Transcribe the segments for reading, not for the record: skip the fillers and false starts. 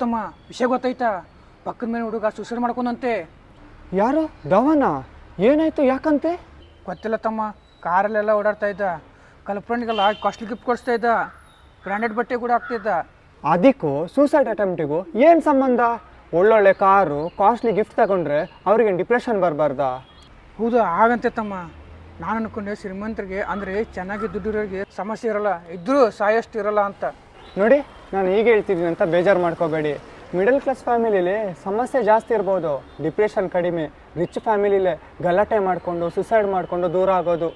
ತಮ್ಮ ವಿಷಯ ಗೊತ್ತಾಯ್ತಾ? ಪಕ್ಕದ ಮನೆ ಹುಡುಗ ಸೂಸೈಡ್ ಮಾಡ್ಕೊಂಡಂತೆ. ಯಾರು ಧವನ? ಏನಾಯ್ತು, ಯಾಕಂತೆ? ಗೊತ್ತಿಲ್ಲ ತಮ್ಮ, ಕಾರಲ್ಲೆಲ್ಲ ಓಡಾಡ್ತಾ ಇದ್ದ, ಗರ್ಲ್ಫ್ರೆಂಡ್ಗೆಲ್ಲ ಕಾಸ್ಟ್ಲಿ ಗಿಫ್ಟ್ ಕೊಡಿಸ್ತಾ ಇದ್ದ, ಬ್ರ್ಯಾಂಡೆಡ್ ಬಟ್ಟೆ ಕೂಡ ಆಗ್ತಿದ್ದ. ಅದಕ್ಕೂ ಸೂಸೈಡ್ ಅಟೆಂಪ್ಟಿಗೂ ಏನು ಸಂಬಂಧ? ಒಳ್ಳೊಳ್ಳೆ ಕಾರು ಕಾಸ್ಟ್ಲಿ ಗಿಫ್ಟ್ ತಗೊಂಡ್ರೆ ಅವ್ರಿಗೆ ಡಿಪ್ರೆಷನ್ ಬರಬಾರ್ದಾ? ಹೌದು, ಹಾಗಂತೆ ತಮ್ಮ. ನಾನು ಅನ್ಕೊಂಡೆ ಶ್ರೀಮಂತರಿಗೆ ಅಂದರೆ ಚೆನ್ನಾಗಿ ದುಡ್ಡಿರೋರಿಗೆ ಸಮಸ್ಯೆ ಇರಲ್ಲ, ಇದ್ದರೂ ಸಾಯಷ್ಟು ಇರಲ್ಲ ಅಂತ. ನೋಡಿ, ನಾನು ಈಗ ಹೇಳ್ತಿದ್ದೀನಿ ಅಂತ ಬೇಜಾರು ಮಾಡ್ಕೋಬೇಡಿ. ಮಿಡಲ್ ಕ್ಲಾಸ್ ಫ್ಯಾಮಿಲಿಲಿ ಸಮಸ್ಯೆ ಜಾಸ್ತಿ ಇರ್ಬೋದು, ಡಿಪ್ರೆಷನ್ ಕಡಿಮೆ. ರಿಚ್ ಫ್ಯಾಮಿಲಿಲೇ ಗಲಾಟೆ ಮಾಡಿಕೊಂಡು ಸುಸೈಡ್ ಮಾಡಿಕೊಂಡು ದೂರ ಆಗೋದು.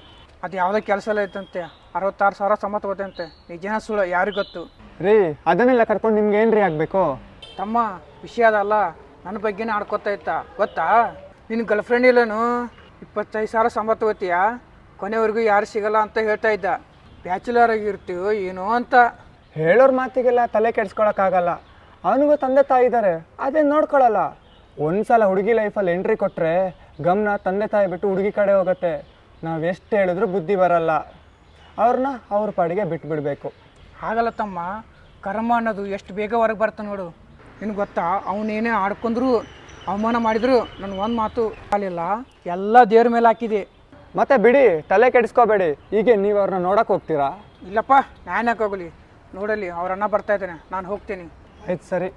ಅದು ಯಾವುದೇ ಕೆಲಸ ಎಲ್ಲ ಇತ್ತಂತೆ, 66,000 ಸಂಬಳ ತಗೋತಂತೆ. ನಿಜನ ಸುಳ್ಳು ಯಾರಿಗೆ ಗೊತ್ತು ರೀ? ಅದನ್ನೆಲ್ಲ ಕರ್ಕೊಂಡು ನಿಮ್ಗೆ ಏನು ರೀ ಆಗಬೇಕು? ತಮ್ಮ, ವಿಷಯ ಅದಲ್ಲ, ನನ್ನ ಬಗ್ಗೆನೇ ಆಡ್ಕೊತಾ ಇತ್ತ ಗೊತ್ತಾ? ನಿನ್ನ ಗರ್ಲ್ಫ್ರೆಂಡ್ ಇಲ್ಲನು 25,000 ಸಂಬಳ ತಗೋತೀಯ, ಕೊನೆವರೆಗೂ ಯಾರು ಸಿಗಲ್ಲ ಅಂತ ಹೇಳ್ತಾ ಇದ್ದ. ಬ್ಯಾಚುಲರ್ ಆಗಿರ್ತೀವೋ ಏನೋ ಅಂತ. ಹೇಳೋರ ಮಾತಿಗೆಲ್ಲ ತಲೆ ಕೆಡ್ಸ್ಕೊಳಕ್ಕಾಗಲ್ಲ. ಅವನಿಗೂ ತಂದೆ ತಾಯಿ ಇದ್ದಾರೆ, ಅದೇ ನೋಡ್ಕೊಳ್ಳಲ್ಲ. ಒಂದ್ಸಲ ಹುಡುಗಿ ಲೈಫಲ್ಲಿ ಎಂಟ್ರಿ ಕೊಟ್ಟರೆ ಗಮನ ತಂದೆ ತಾಯಿ ಬಿಟ್ಟು ಹುಡುಗಿ ಕಡೆ ಹೋಗುತ್ತೆ. ನಾವು ಎಷ್ಟು ಹೇಳಿದ್ರೂ ಬುದ್ಧಿ ಬರಲ್ಲ. ಅವ್ರನ್ನ ಅವ್ರ ಪಾಡಿಗೆ ಬಿಟ್ಬಿಡ್ಬೇಕು. ಹಾಗಲ್ಲ ತಮ್ಮ, ಕರ್ಮ ಅನ್ನೋದು ಎಷ್ಟು ಬೇಗ ಹೊರಗೆ ಬರ್ತಾ ನೋಡು. ನಿನಗೆ ಗೊತ್ತಾ, ಅವನೇನೇ ಆಡ್ಕೊಂಡ್ರು ಅವಮಾನ ಮಾಡಿದ್ರು ನನ್ನ ಒಂದು ಮಾತು ಕಾಲಿಲ್ಲ, ಎಲ್ಲ ದೇವ್ರ ಮೇಲೆ ಹಾಕಿದೆ. ಮತ್ತೆ ಬಿಡಿ, ತಲೆ ಕೆಡಿಸ್ಕೋಬೇಡಿ. ಹೀಗೆ ನೀವು ಅವ್ರನ್ನ ನೋಡಕ್ಕೆ ಹೋಗ್ತೀರಾ? ಇಲ್ಲಪ್ಪ, ನಾನು ಯಾಕೆ ಹೋಗಲಿ? ನೋಡಲಿ, ಅವ್ರ ಅಣ್ಣ ಬರ್ತಾ ಇದ್ದಾನೆ, ನಾನು ಹೋಗ್ತೀನಿ. ಆಯ್ತು, ಸರಿ.